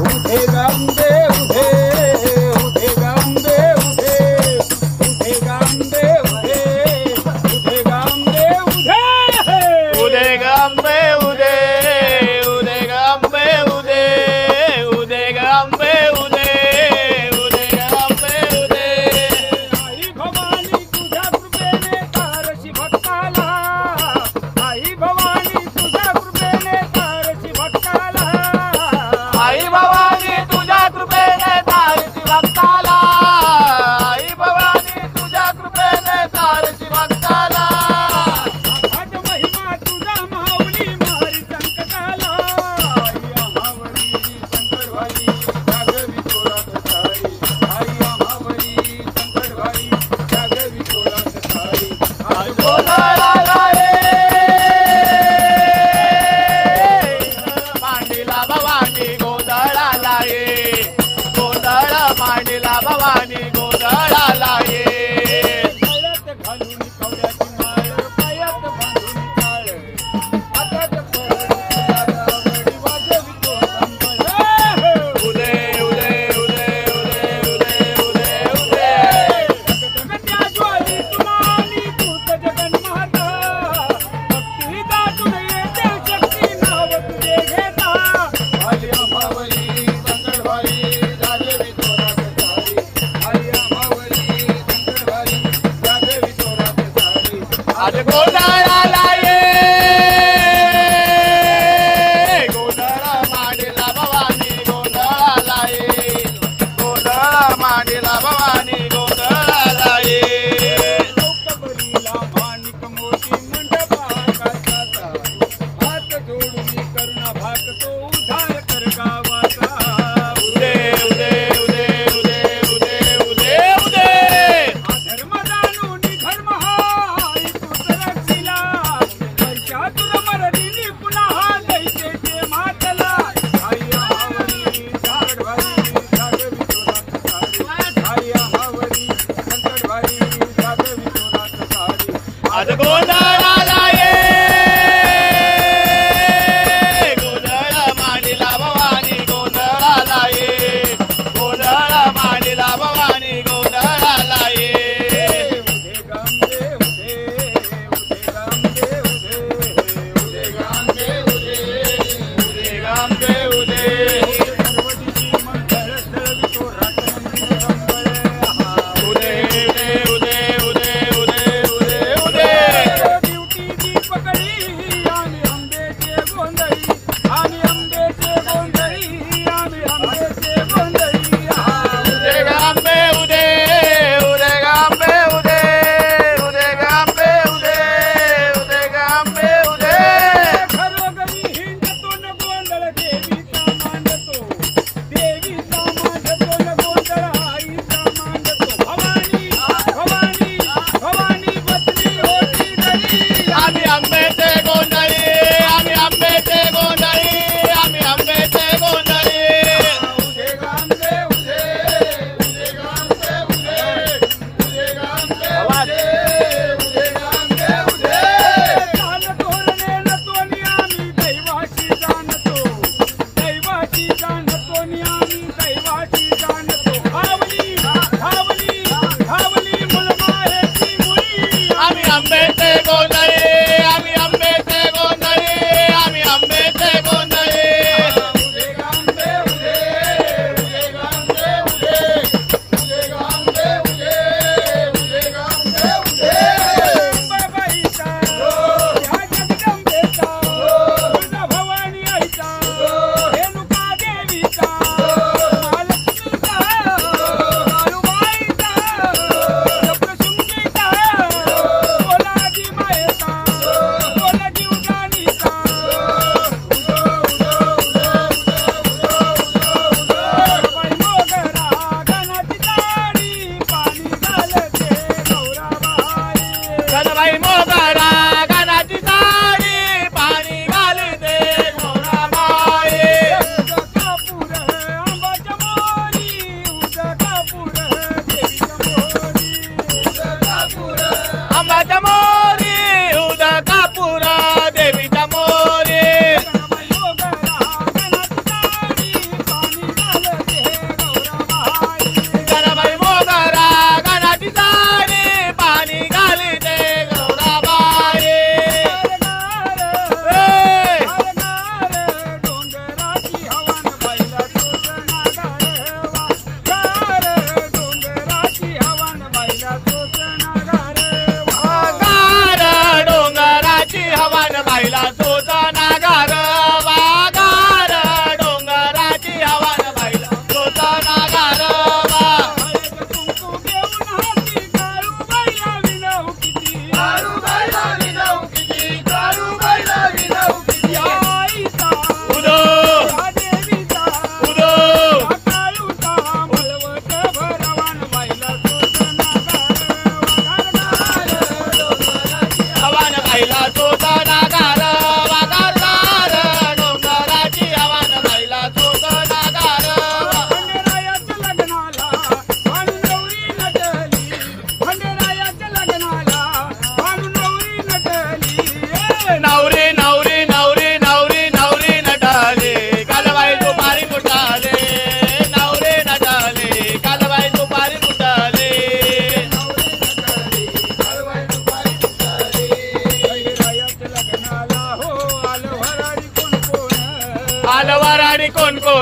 उधे गांबे उधे उधे गांबे उधे उधे गांबे उधे उधे गांबे उधे उदे गांबे उदे उदे गांबे उदे उदे गांबे उदे उदे गांबे उदे आई भवानी तुझ्या कृपेने तारशी भक्ताला आई भवानी तुझ्या कृपेने तारशी भक्ताला आई भवानी तुझ्या कृपेने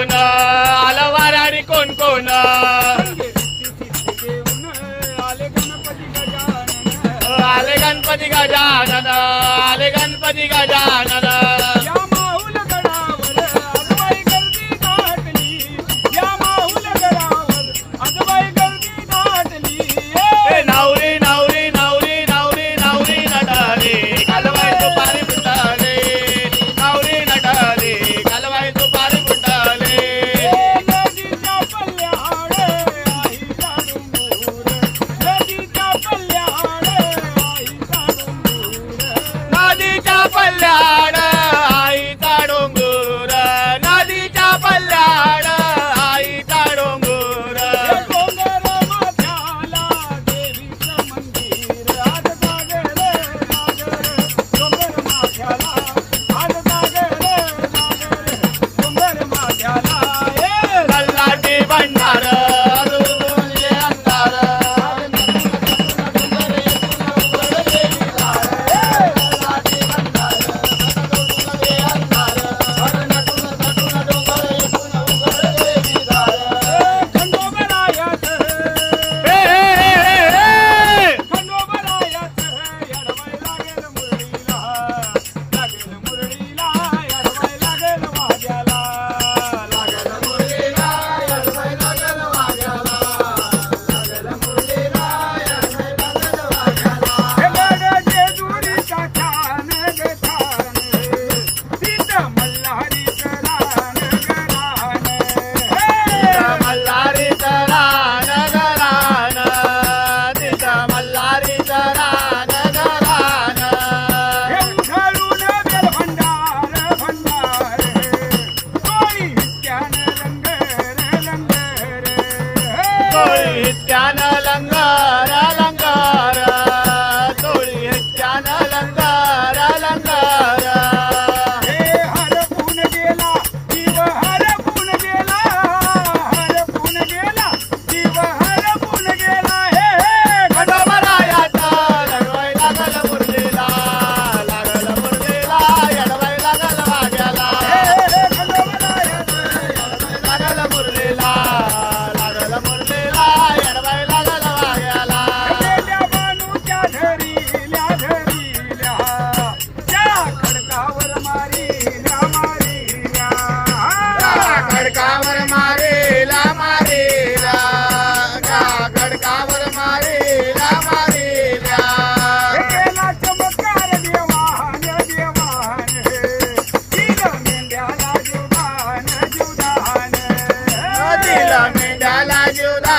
कोण आलं वाराडी कोण कोण आले गणपती गजानन आले गणपती गजानन आले गणपती गजानन या माहुल गडावर आजबाई गर्दी दाटली या माहुल गडावर आजबाई गर्दी दाटली नावरी नावरी नावरी नावरी नावरी नटाले कालवाई दुपारी फुटाले नावरी नटाले कालवाई दुपारी फुटाले नदीच्या पल्ल्याड आई डोंगर नदीच्या पल्ल्याड आई डोंगर नदीच्या पल्ल्याड आईचा डोंगर नदीच्या पल्ल्याड आईचा डोंगर डोंगर माथ्याला देवीचं मंदिर आज जागर डोंगर माथ्याला आज जागर डोंगर माथ्याला कल्लाटी भंडार रुंदे अंधार खंडोबरायात हे, हे, हे, हे, हे. खंडोबरायात येडवाय लागेल मुरळीला येडवाय लागेल वाद्याला लागेल मुरळीला येडवाय लागेल वाद्याला लागेल मुरळीला येडवाय लागेल वाद्याला हे गडाचे दुरीचा छान ग छान तिथं मल्हारीचं रान गरान मल्हारीचं रान गरान तिथं मल्हारीचं रान गरान घालून बेल भंडार भंडार कोळी हित्यानं लंगर लंगर तोळी हित्यानं लंगर लंगर तोळी हित्यानं लंगर लंगर हे हरपून गेला जीव हरपून गेला हरपून गेला जीव हरपून गेला हे खंडोबरायाचा लढवाय लागल मुरलीला लागल मुरलीला येडवाय लागल वाग्याला लागल मुरलीला लागल मुरलीला येडवाय लागल वाग्याला त्या बानूच्या धरील्या धरील्या त्या खडकावर मारील्या मारील्या खडकावर मारेला मारेला खडकावर मारेला मारेला केला चमत्कार देवान देवान दिलं मेंढ्याला जुदान जुदान दिला मेंढ्याला जुदा